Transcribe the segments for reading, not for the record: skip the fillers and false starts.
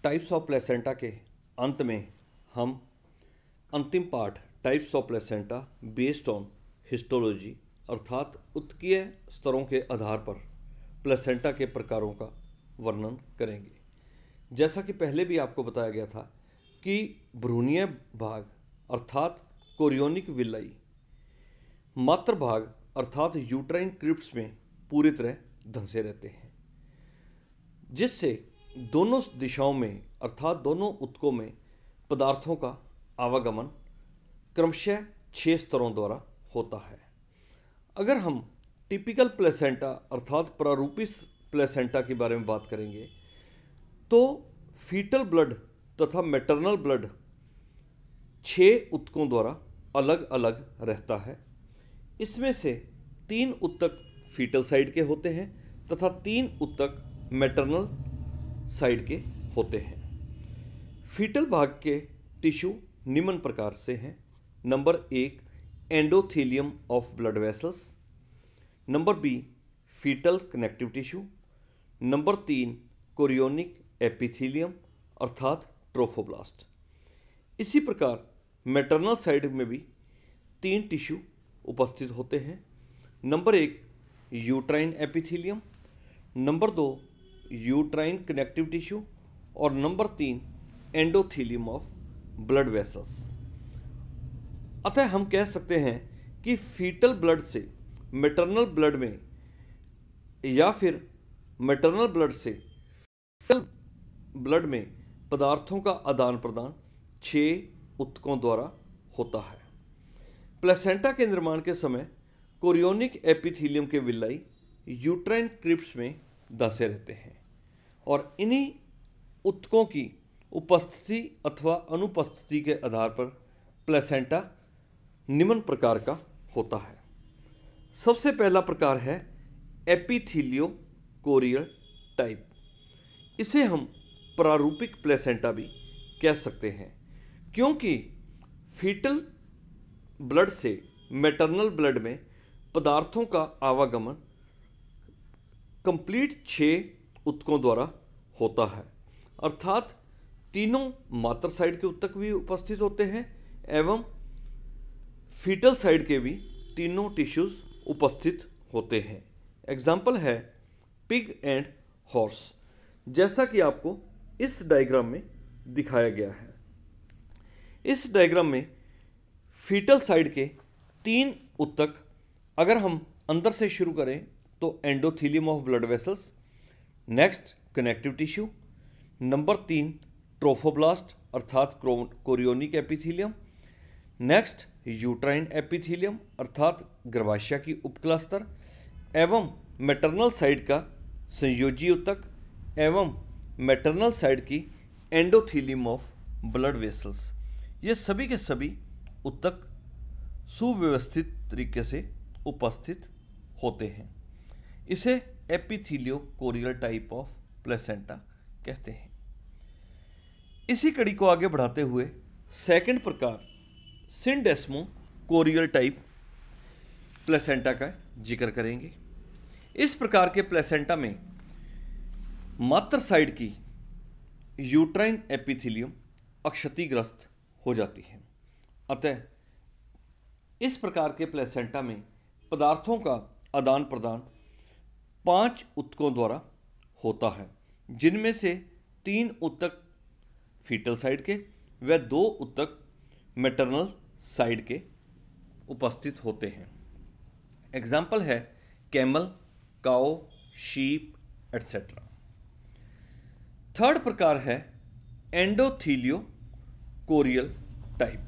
Types of placenta के अंत में हम अंतिम पाठ types of placenta based on histology अर्थात उत्कीय स्तरों के आधार पर प्लेसेंटा के प्रकारों का वर्णन करेंगे। जैसा कि पहले भी आपको बताया गया था कि भ्रूणीय भाग अर्थात कोरियोनिक विलाई, मात्र भाग अर्थात यूट्राइन क्रिप्ट्स में पूरी तरह धंसे रहते हैं, जिससे दोनों दिशाओं में अर्थात दोनों ऊतकों में पदार्थों का आवागमन क्रमशः 6 स्तरों द्वारा होता है। अगर हम टिपिकल प्लेसेंटा अर्थात प्रारूपी प्लेसेंटा के बारे में बात करेंगे तो फीटल ब्लड तथा मैटरनल ब्लड 6 ऊतकों द्वारा अलग अलग रहता है। इसमें से 3 ऊतक फीटल साइड के होते हैं तथा 3 ऊतक मैटरनल साइड के होते हैं। फीटल भाग के टिश्यू निम्न प्रकार से हैं। Number 1 endothelium of blood vessels, number B foetal connective tissue, number 3 chorionic epithelium अर्थात ट्रोफोब्लास्ट। इसी प्रकार मैटरनल साइड में भी 3 टिश्यू उपस्थित होते हैं। Number 1 uterine epithelium, number 2 uterine connective tissue और number 3 endothelium of blood vessels. अतः हम कह सकते हैं कि फीटल ब्लड से मैटरनल ब्लड में या फिर मैटरनल ब्लड से फीटल ब्लड में पदार्थों का आदान प्रदान 6 ऊतकों द्वारा होता है। प्लेसेंटा के निर्माण के समय कोरियोनिक एपिथेलियम के विलाई यूट्राइन क्रिप्ट्स में धंसे रहते हैं और इन्हीं ऊतकों की उपस्थिति अथवा अनुपस्थिति के आधार पर प्लेसेंटा निम्न प्रकार का होता है। सबसे पहला प्रकार है एपिथेलियो कोरियल टाइप। इसे हम प्रारूपिक प्लेसेंटा भी कह सकते हैं, क्योंकि फीटल ब्लड से मैटरनल ब्लड में पदार्थों का आवागमन कंप्लीट 6 ऊतकों द्वारा होता है, अर्थात तीनों मात्र साइड के ऊतक भी उपस्थित होते हैं एवं फीटल साइड के भी तीनों टिश्यूज उपस्थित होते हैं। एग्जाम्पल है पिग एंड हॉर्स, जैसा कि आपको इस डायग्राम में दिखाया गया है। इस डायग्राम में फीटल साइड के 3 ऊतक अगर हम अंदर से शुरू करें तो endothelium of blood vessels, next connective tissue, number 3 trophoblast अर्थात chorionic epithelium, next uterine epithelium अर्थात गर्भाशय की उपकला स्तर एवं मैटरनल साइड का संयोजी ऊतक एवं मैटरनल साइड की एंडोथेलियम ऑफ ब्लड वेसल्स। ये सभी के सभी ऊतक सुव्यवस्थित तरीके से उपस्थित होते हैं। इसे एपिथेलियो कोरियल टाइप ऑफ प्लेसेंटा कहते हैं। इसी कड़ी को आगे बढ़ाते हुए सेकंड प्रकार सिंडेस्मो कोरियल टाइप प्लेसेंटा का जिक्र करेंगे। इस प्रकार के प्लेसेंटा में मात्र साइड की यूट्राइन एपिथेलियम अक्षतिग्रस्त हो जाती है। अतः इस प्रकार के प्लेसेंटा में पदार्थों का आदान प्रदान 5 ऊतकों द्वारा होता है, जिनमें से 3 ऊतक फीटल साइड के व 2 ऊतक मैटरनल साइड के उपस्थित होते हैं। एग्जाम्पल है कैमल, काओ, शीप एटसेट्रा। थर्ड प्रकार है एंडोथेलियो कोरियल टाइप।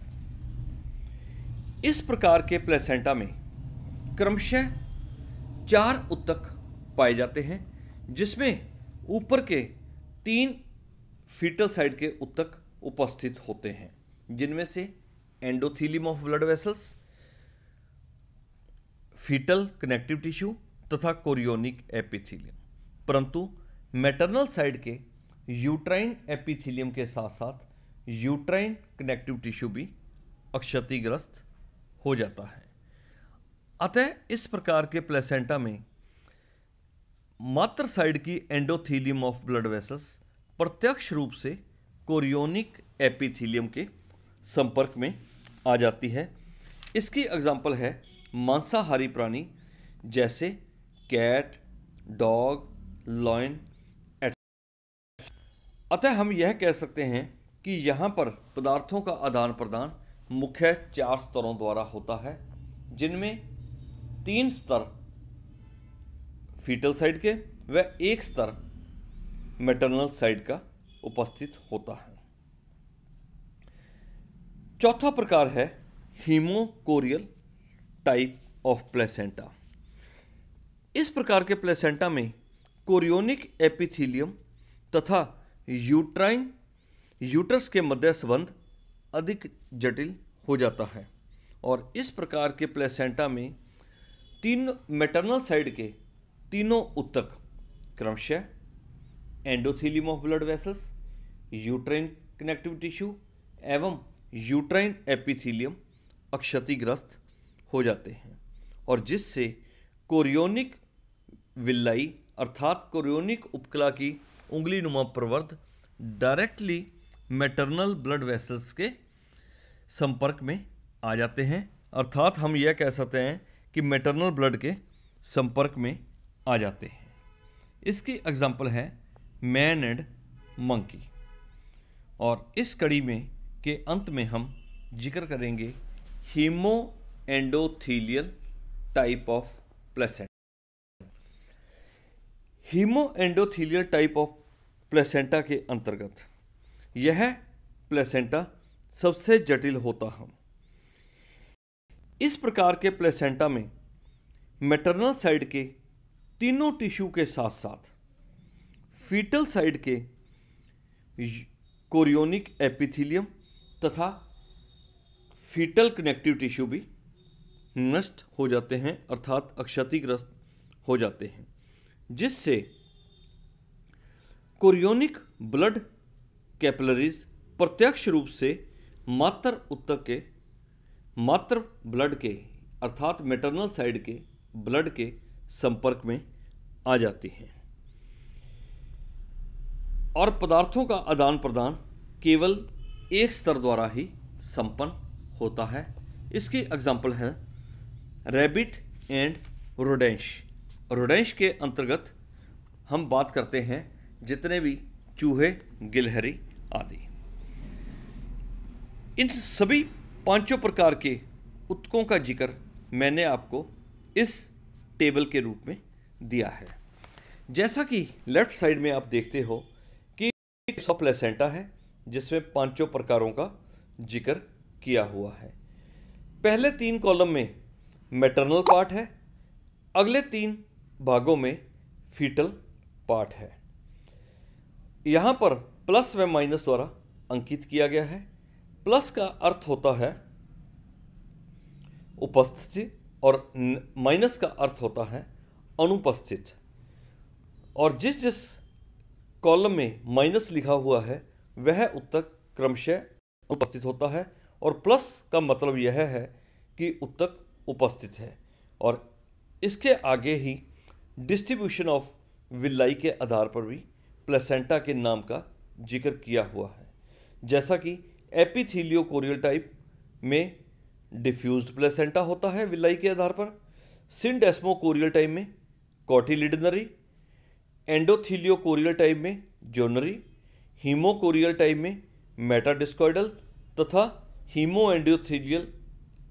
इस प्रकार के प्लेसेंटा में क्रमशः 4 ऊतक पाए जाते हैं, जिसमें ऊपर के 3 फीटल साइड के ऊतक उपस्थित होते हैं, जिनमें से endothelium of blood vessels, foetal connective tissue तथा कोरियोनिक एपिथेलियम। परंतु मैटरनल साइड के यूट्राइन एपिथेलियम के साथ साथ यूट्राइन कनेक्टिव टिश्यू भी अक्षतिग्रस्त हो जाता है। अतः इस प्रकार के प्लेसेंटा में मात्र साइड की एंडोथेलियम ऑफ ब्लड वेसल्स प्रत्यक्ष रूप से कोरियोनिक एपिथेलियम के संपर्क में आ जाती है। इसकी एग्जाम्पल है मांसाहारी प्राणी जैसे कैट, डॉग, लॉयन। अतः हम यह कह सकते हैं कि यहाँ पर पदार्थों का आदान प्रदान मुख्य 4 स्तरों द्वारा होता है, जिनमें 3 स्तर फीटल साइड के व 1 स्तर मैटरनल साइड का उपस्थित होता है। चौथा प्रकार है हीमोकोरियल टाइप ऑफ प्लेसेंटा। इस प्रकार के प्लेसेंटा में कोरियोनिक एपिथेलियम तथा यूट्रस के मध्य संबंध अधिक जटिल हो जाता है और इस प्रकार के प्लेसेंटा में मैटरनल साइड के तीनों ऊतक क्रमशः endothelium of blood vessels, uterine connective tissue एवं यूट्राइन एपिथेलियम क्षतिग्रस्त हो जाते हैं और जिससे कोरियोनिक विल्लाई अर्थात कोरियोनिक उपकला की उंगली नुमा प्रवर्ध डायरेक्टली मैटरनल ब्लड वेसल्स के संपर्क में आ जाते हैं। अर्थात हम यह कह सकते हैं कि मैटरनल ब्लड के संपर्क में आ जाते हैं। इसकी एग्जाम्पल है मैन एंड मंकी। और इस कड़ी में के अंत में हम जिक्र करेंगे haemo endothelial type of placenta. Haemo endothelial type of placenta के अंतर्गत यह प्लेसेंटा सबसे जटिल होता है। इस प्रकार के प्लेसेंटा में मैटरनल साइड के तीनों टिश्यू के साथ साथ फीटल साइड के कोरियोनिक एपिथेलियम तथा फीटल कनेक्टिव टिश्यू भी नष्ट हो जाते हैं अर्थात क्षतिग्रस्त हो जाते हैं, जिससे कोरियोनिक ब्लड कैपिलरीज प्रत्यक्ष रूप से मात्र ब्लड के अर्थात मैटरनल साइड के ब्लड के संपर्क में आ जाती हैं और पदार्थों का आदान प्रदान केवल एक स्तर द्वारा ही संपन्न होता है। इसकी एग्जाम्पल है रैबिट एंड रोडेंश। रोडेंश के अंतर्गत हम बात करते हैं जितने भी चूहे, गिलहरी आदि। इन सभी 5 प्रकार के ऊतकों का जिक्र मैंने आपको इस टेबल के रूप में दिया है। जैसा कि लेफ्ट साइड में आप देखते हो कि प्लेसेंटा है जिसमें 5 प्रकारों का जिक्र किया हुआ है। पहले 3 कॉलम में मैटरनल पार्ट है, अगले 3 भागों में फीटल पार्ट है। यहाँ पर प्लस व माइनस द्वारा अंकित किया गया है। प्लस का अर्थ होता है उपस्थिति और माइनस का अर्थ होता है अनुपस्थित। और जिस जिस कॉलम में माइनस लिखा हुआ है वह ऊतक क्रमशः उपस्थित होता है और प्लस का मतलब यह है कि ऊतक उपस्थित है और इसके आगे ही डिस्ट्रीब्यूशन ऑफ विलाई के आधार पर भी प्लेसेंटा के नाम का जिक्र किया हुआ है। जैसा कि एपिथेलियोकोरियल टाइप में डिफ्यूज्ड प्लेसेंटा होता है विलाई के आधार पर, सिंडेस्मोकोरियल टाइप में कोटिलिडनरी, एंडोथेलियोकोरियल टाइप में जोनरी, हीमोकोरियल टाइप में मेटाडिस्कॉइडल तथा हीमो एंडोथेलियल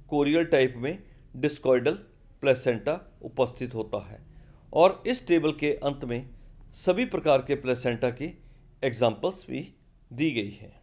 कोरियल टाइप में डिस्कॉइडल प्लेसेंटा उपस्थित होता है। और इस टेबल के अंत में सभी प्रकार के प्लेसेंटा की एग्जाम्पल्स भी दी गई है।